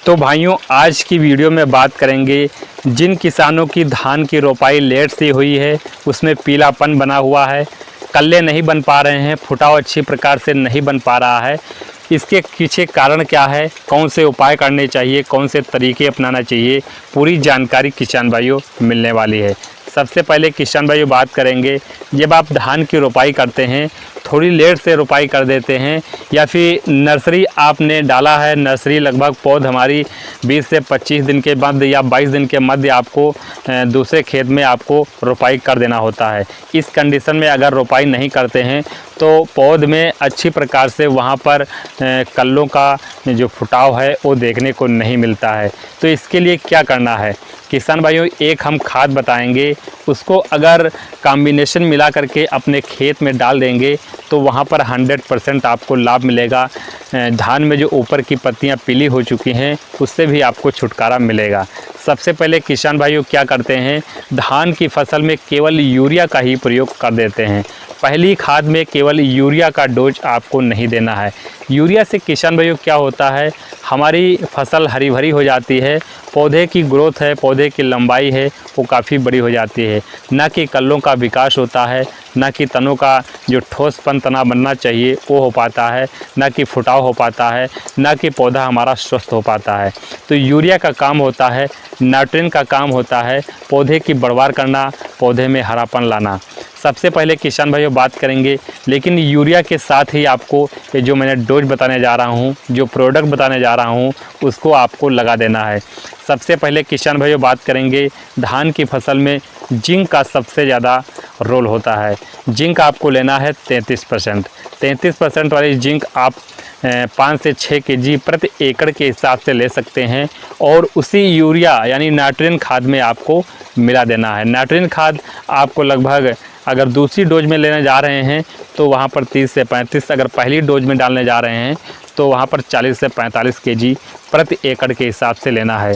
तो भाइयों, आज की वीडियो में बात करेंगे जिन किसानों की धान की रोपाई लेट से हुई है, उसमें पीलापन बना हुआ है, कल्ले नहीं बन पा रहे हैं, फुटाव अच्छी प्रकार से नहीं बन पा रहा है। इसके पीछे कारण क्या है, कौन से उपाय करने चाहिए, कौन से तरीके अपनाना चाहिए, पूरी जानकारी किसान भाइयों मिलने वाली है। सबसे पहले किसान भाइयों बात करेंगे, जब आप धान की रोपाई करते हैं, थोड़ी लेट से रोपाई कर देते हैं या फिर नर्सरी आपने डाला है, नर्सरी लगभग पौध हमारी 20 से 25 दिन के बाद या 22 दिन के मध्य आपको दूसरे खेत में आपको रोपाई कर देना होता है। इस कंडीशन में अगर रोपाई नहीं करते हैं तो पौध में अच्छी प्रकार से वहाँ पर कल्लों का जो फुटाव है वो देखने को नहीं मिलता है। तो इसके लिए क्या करना है किसान भाइयों, एक हम खाद बताएंगे, उसको अगर कॉम्बिनेशन मिला करके अपने खेत में डाल देंगे तो वहाँ पर 100% आपको लाभ मिलेगा। धान में जो ऊपर की पत्तियाँ पीली हो चुकी हैं उससे भी आपको छुटकारा मिलेगा। सबसे पहले किसान भाइयों क्या करते हैं, धान की फसल में केवल यूरिया का ही प्रयोग कर देते हैं। पहली खाद में केवल यूरिया का डोज आपको नहीं देना है। यूरिया से किसान भाइयों क्या होता है, हमारी फसल हरी भरी हो जाती है, पौधे की ग्रोथ है, पौधे की लंबाई है वो काफ़ी बड़ी हो जाती है, ना कि कल्लों का विकास होता है, ना कि तनों का जो ठोसपन तना बनना चाहिए वो हो पाता है, ना कि फुटाव हो पाता है, ना कि पौधा हमारा स्वस्थ हो पाता है। तो यूरिया का काम होता है, नाइट्रोजन का काम होता है पौधे की बढ़वार करना, पौधे में हरापन लाना। सबसे पहले किसान भाइयों बात करेंगे, लेकिन यूरिया के साथ ही आपको ये जो मैंने डोज बताने जा रहा हूँ, जो प्रोडक्ट बताने जा रहा हूँ, उसको आपको लगा देना है। सबसे पहले किसान भाइयों बात करेंगे, धान की फसल में जिंक का सबसे ज़्यादा रोल होता है। जिंक आपको लेना है 33%। 33% वाली जिंक आप 5 से 6 kg प्रति एकड़ के हिसाब से ले सकते हैं और उसी यूरिया यानी नाइट्रोजन खाद में आपको मिला देना है। नाइट्रोजन खाद आपको लगभग अगर दूसरी डोज में लेने जा रहे हैं तो वहाँ पर 30 से 35, अगर पहली डोज में डालने जा रहे हैं तो वहाँ पर 40 से 45 kg प्रति एकड़ के हिसाब से लेना है।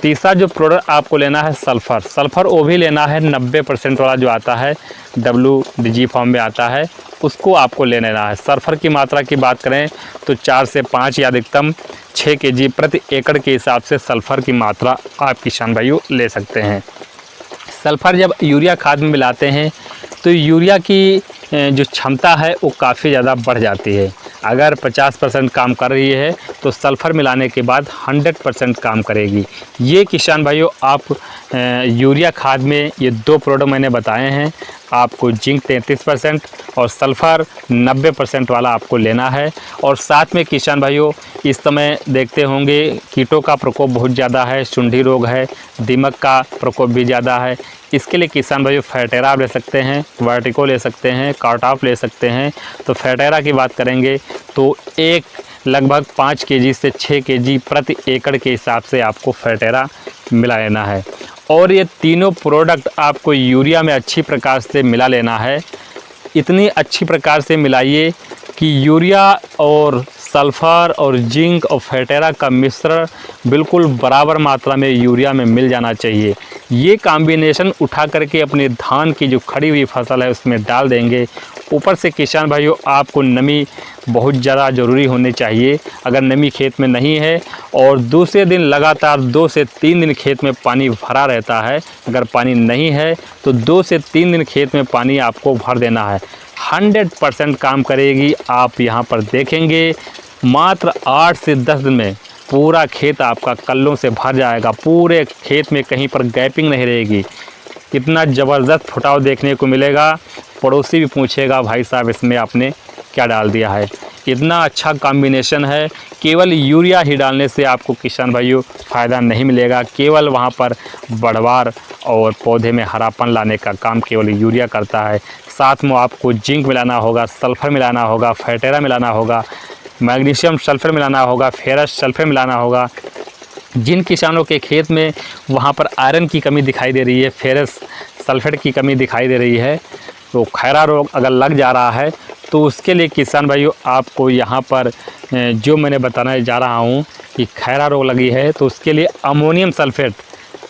तीसरा जो प्रोडक्ट आपको लेना है सल्फ़र। सल्फ़र वो भी लेना है 90% वाला जो आता है, WDG फॉर्म में आता है, उसको आपको ले लेना है। सल्फ़र की मात्रा की बात करें तो 4 से 5 या अधिकतम 6 kg प्रति एकड़ के हिसाब से सल्फ़र की मात्रा आप किसान भाइयों ले सकते हैं। सल्फ़र जब यूरिया खाद में मिलाते हैं तो यूरिया की जो क्षमता है वो काफ़ी ज़्यादा बढ़ जाती है। अगर 50% काम कर रही है तो सल्फ़र मिलाने के बाद 100% काम करेगी। ये किसान भाइयों आप यूरिया खाद में ये 2 प्रोडक्ट मैंने बताए हैं, आपको जिंक 33% और सल्फ़र 90% वाला आपको लेना है। और साथ में किसान भाइयों इस समय देखते होंगे कीटों का प्रकोप बहुत ज़्यादा है, सुंडी रोग है, दीमक का प्रकोप भी ज़्यादा है। इसके लिए किसान भाइयों फेटेरा ले सकते हैं, वर्टिको ले सकते हैं, कार्टाप ले सकते हैं। तो फेटेरा की बात करेंगे तो एक लगभग 5 kg से 6 kg प्रति एकड़ के हिसाब से आपको फेटेरा मिला लेना है। और ये तीनों प्रोडक्ट आपको यूरिया में अच्छी प्रकार से मिला लेना है। इतनी अच्छी प्रकार से मिलाइए कि यूरिया और सल्फ़र और जिंक और फेटेरा का मिश्रण बिल्कुल बराबर मात्रा में यूरिया में मिल जाना चाहिए। ये कॉम्बिनेशन उठा करके अपने धान की जो खड़ी हुई फसल है उसमें डाल देंगे। ऊपर से किसान भाइयों आपको नमी बहुत ज़्यादा ज़रूरी होनी चाहिए। अगर नमी खेत में नहीं है और दूसरे दिन लगातार 2 से 3 दिन खेत में पानी भरा रहता है, अगर पानी नहीं है तो 2 से 3 दिन खेत में पानी आपको भर देना है, 100% काम करेगी। आप यहाँ पर देखेंगे मात्र 8 से 10 दिन में पूरा खेत आपका कल्लों से भर जाएगा, पूरे खेत में कहीं पर गैपिंग नहीं रहेगी। कितना ज़बरदस्त फुटाव देखने को मिलेगा, पड़ोसी भी पूछेगा भाई साहब इसमें आपने क्या डाल दिया है। इतना अच्छा कॉम्बिनेशन है। केवल यूरिया ही डालने से आपको किसान भाइयों फ़ायदा नहीं मिलेगा। केवल वहाँ पर बढ़वार और पौधे में हरापन लाने का काम केवल यूरिया करता है। साथ में आपको जिंक मिलाना होगा, सल्फ़र मिलाना होगा, फेटेरा मिलाना होगा, मैग्नीशियम सल्फ़र मिलाना होगा, फेरस सल्फ़र मिलाना होगा। जिन किसानों के खेत में वहाँ पर आयरन की कमी दिखाई दे रही है, फेरस सल्फ़ेट की कमी दिखाई दे रही है, तो खैरा रोग अगर लग जा रहा है तो उसके लिए किसान भाइयों आपको यहाँ पर जो मैंने बताने जा रहा हूँ कि खैरा रोग लगी है तो उसके लिए अमोनियम सल्फ़ेट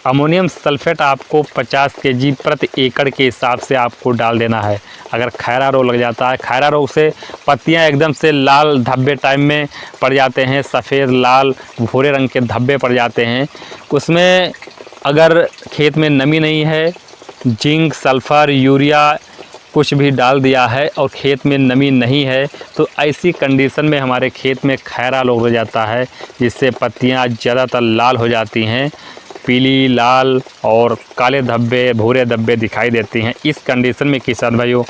अमोनियम सल्फेट आपको 50 kg प्रति एकड़ के हिसाब से आपको डाल देना है। अगर खैरा रोग लग जाता है, खैरा रोग से पत्तियां एकदम से लाल धब्बे टाइप में पड़ जाते हैं, सफ़ेद लाल भूरे रंग के धब्बे पड़ जाते हैं, उसमें अगर खेत में नमी नहीं है, जिंक सल्फ़र यूरिया कुछ भी डाल दिया है और खेत में नमी नहीं है, तो ऐसी कंडीशन में हमारे खेत में खैरा रोग हो जाता है, जिससे पत्तियां ज़्यादातर लाल हो जाती हैं, पीली लाल और काले धब्बे भूरे धब्बे दिखाई देती हैं। इस कंडीशन में किसान भाइयों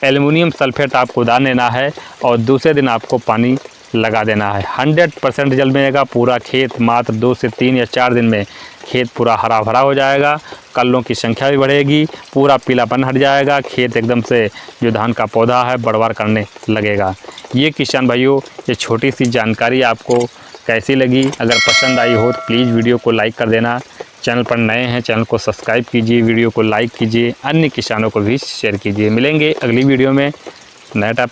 एल्युमिनियम सल्फेट आपको डाल देना है और दूसरे दिन आपको पानी लगा देना है। 100% रिजल्ट मिलेगा। पूरा खेत मात्र 2 से 3 या 4 दिन में खेत पूरा हरा भरा हो जाएगा, कल्लों की संख्या भी बढ़ेगी, पूरा पीलापन हट जाएगा, खेत एकदम से जो धान का पौधा है बढ़वार करने लगेगा। ये किसान भाइयों ये छोटी सी जानकारी आपको कैसी लगी? अगर पसंद आई हो तो प्लीज़ वीडियो को लाइक कर देना। चैनल पर नए हैं चैनल को सब्सक्राइब कीजिए, वीडियो को लाइक कीजिए, अन्य किसानों को भी शेयर कीजिए। मिलेंगे अगली वीडियो में नया टॉपिक